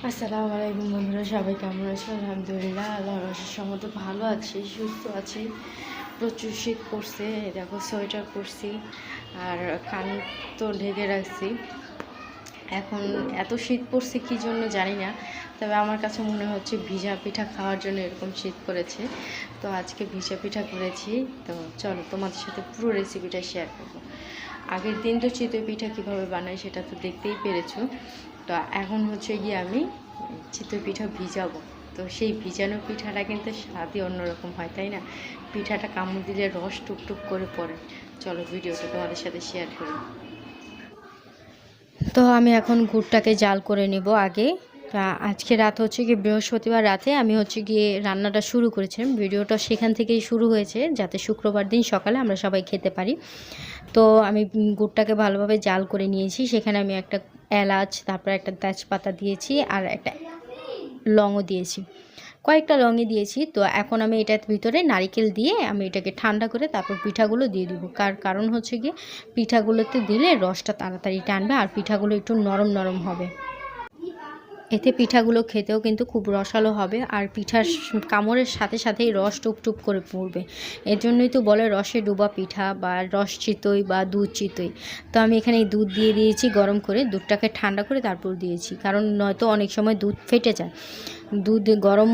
আসসালামু আলাইকুম বন্ধুরা, সবাই কেমন আছো? আলহামদুলিল্লাহ, আল্লাহর অশেষ রহমতে ভালো আছি, সুস্থ আছি। প্রচুর শীত পড়ছে, দেখো সোয়েটার পরছি আর কান তো ঢেকে রাখছি। এখন এত শীত পড়ছে কী জন্য জানি না, তবে আমার কাছে মনে হচ্ছে ভিজা পিঠা খাওয়ার জন্য এরকম শীত পড়েছে। তো আজকে ভিজা পিঠা করেছি, তো চলো তোমাদের সাথে পুরো রেসিপিটা শেয়ার করবো। আগের দিন তো চিতই পিঠা কীভাবে বানাই সেটা তো দেখতেই পেরেছো। তো এখন হচ্ছে গিয়ে আমি চিতই পিঠা ভিজাবো। তো সেই ভিজানো পিঠাটা কিন্তু স্বাদই অন্যরকম হয়, তাই না? পিঠাটা কামড় দিলে রস টুকটুক করে পড়ে। চলো ভিডিওটা তোমাদের সাথে শেয়ার করি। তো আমি এখন গুড়টাকে জাল করে নেব আগে। আজকে রাত হচ্ছে গিয়ে বৃহস্পতিবার রাতে আমি হচ্ছে গিয়ে রান্নাটা শুরু করেছিলাম। ভিডিওটা সেখান থেকেই শুরু হয়েছে, যাতে শুক্রবার দিন সকালে আমরা সবাই খেতে পারি। তো আমি গুড়টাকে ভালোভাবে জাল করে নিয়েছি। সেখানে আমি একটা এলাচ, তারপর একটা তেজপাতা দিয়েছি আর একটা লংও দিয়েছি, কয়েকটা লংই দিয়েছি। তো এখন আমি এটার ভিতরে নারকেল দিয়ে আমি এটাকে ঠান্ডা করে তারপর পিঠাগুলো দিয়ে দিব। কারণ হচ্ছে গিয়ে পিঠাগুলোতে দিলে রসটা তাড়াতাড়ি টানবে আর পিঠাগুলো একটু নরম নরম হবে। এতে পিঠাগুলো খেতেও কিন্তু খুব রসালো হবে আর পিঠার কামড়ের সাথে সাথেই রস টুপটুপ করে পড়বে। এর জন্যই তো বলে রসে ডুবা পিঠা বা রস চিতই বা দুধ চিতই। তো আমি এখানে দুধ দিয়ে দিয়েছি গরম করে, দুধটাকে ঠান্ডা করে তারপর দিয়েছি, কারণ নয়তো অনেক সময় দুধ ফেটে যায়। দুধ গরম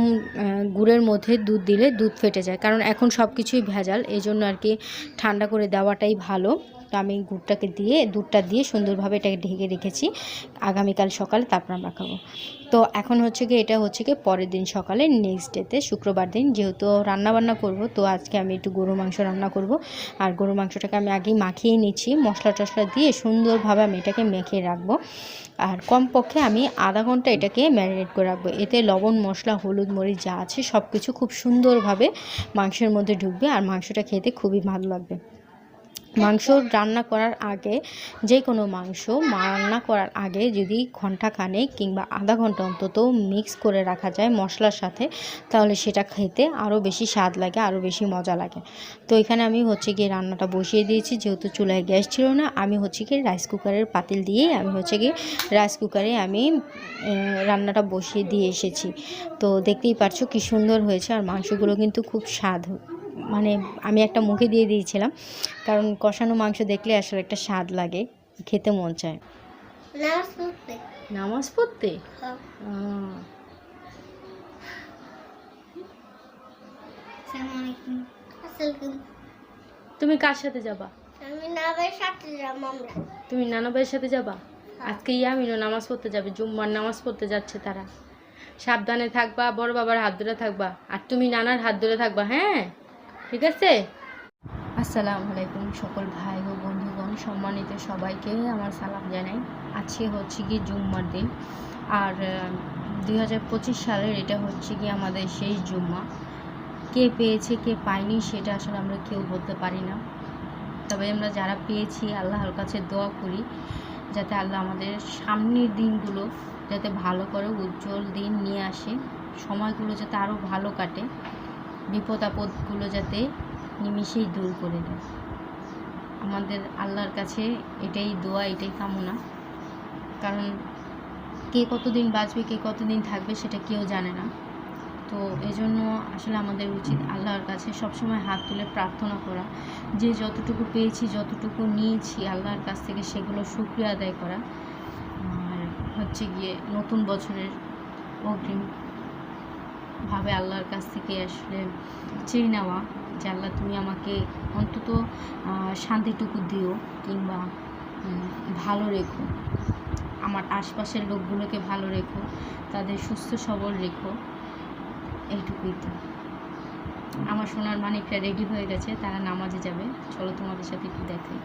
গুড়ের মধ্যে দুধ দিলে দুধ ফেটে যায়, কারণ এখন সব কিছুই ভেজাল, এই জন্য আর কি ঠান্ডা করে দেওয়াটাই ভালো। তো আমি দুধটা দিয়ে সুন্দরভাবে এটাকে ঢেকে রেখেছি। আগামীকাল সকালে তারপর আমরা খাবো। তো এখন হচ্ছে গিয়ে এটা হচ্ছে গিয়ে পরের দিন সকালে, নেক্সট ডেতে শুক্রবার দিন যেহেতু রান্নাবান্না করব। তো আজকে আমি একটু গরু মাংস রান্না করব। আর গরু মাংসটাকে আমি আগেই মাখিয়ে নিচ্ছি, মশলা টশলা দিয়ে সুন্দরভাবে আমি এটাকে মেখে রাখবো। আর কমপক্ষে আমি আধা ঘন্টা এটাকে ম্যারিনেট করে রাখবো। এতে লবণ, মশলা, হলুদ, মরিচ যা আছে সব কিছু খুব সুন্দরভাবে মাংসের মধ্যে ঢুকবে আর মাংসটা খেতে খুবই ভালো লাগবে। মাংস রান্না করার আগে, যে কোনো মাংস রান্না করার আগে যদি ঘন্টাখানেক কিংবা আধা ঘন্টা অন্তত মিক্স করে রাখা যায় মশলার সাথে, তাহলে সেটা খেতে আরও বেশি স্বাদ লাগে, আরও বেশি মজা লাগে। তো এখানে আমি হচ্ছে গিয়ে রান্নাটা বসিয়ে দিয়েছি, যেহেতু চুলায় গ্যাস ছিল না। আমি হচ্ছে গিয়ে রাইস কুকারের পাতিল দিয়েই রাইস কুকারে আমি রান্নাটা বসিয়ে দিয়ে এসেছি। তো দেখতেই পারছো কি সুন্দর হয়েছে, আর মাংসগুলো কিন্তু খুব স্বাদ, মানে আমি একটা মুখে দিয়ে দিয়েছিলাম, কারণ কষানো মাংস দেখলে আসলে একটা স্বাদ লাগে, খেতে মন চায়। নামাজ পড়তে তুমি কার সাথে যাবা? তুমি নানা ভাইয়ের সাথে যাবা? আজকে ইয়ামিনও নামাজ পড়তে যাবে, জুম্মার নামাজ পড়তে যাচ্ছে তারা। সাবধানে থাকবা, বড় বাবার হাত ধরে থাকবা, আর তুমি নানার হাত ধরে থাকবা, হ্যাঁ? ঠিক আছে। আসসালামু আলাইকুম সকল ভাই ও বন্ধুগণ, সম্মানিত সবাইকে আমার সালাম জানাই। আজকে হচ্ছে কি জুম্মার দিন, আর 2025 সালের এটা হচ্ছে কি আমাদের শেষ জুম্মা। কে পেয়েছে কে পায়নি সেটা আসলে আমরা কেউ বলতে পারি না, তবে আমরা যারা পেয়েছি আল্লাহর কাছে দোয়া করি যাতে আল্লাহ আমাদের সামনের দিনগুলো যাতে ভালো করে উজ্জ্বল দিন নিয়ে আসে, সময়গুলো যাতে আরও ভালো কাটে, বিপদ আপদগুলো যাতে নিমিষেই দূর করে দেয়। আমাদের আল্লাহর কাছে এটাই দোয়া, এটাই কামনা, কারণ কে কতদিন বাঁচবে, কে কতদিন থাকবে সেটা কেউ জানে না। তো এজন্য আসলে আমাদের উচিত আল্লাহর কাছে সবসময় হাত তুলে প্রার্থনা করা, যে যতটুকু পেয়েছি, যতটুকু নিয়েছি আল্লাহর কাছ থেকে সেগুলো শুকরিয়া আদায় করা, আর হচ্ছে গিয়ে নতুন বছরের অগ্রিমভাবে আল্লাহর কাছ থেকে আসলে চেয়ে নেওয়া যে আল্লাহ তুমি আমাকে অন্তত শান্তিটুকু দিও, কিংবা ভালো রেখো, আমার আশপাশের লোকগুলোকে ভালো রেখো, তাদের সুস্থ সবল রেখো, এইটুকুই। তো আমার সোনার মানিকটা রেডি হয়ে গেছে, তারা নামাজে যাবে, চলো তোমাদের সাথে একটু দেখাই।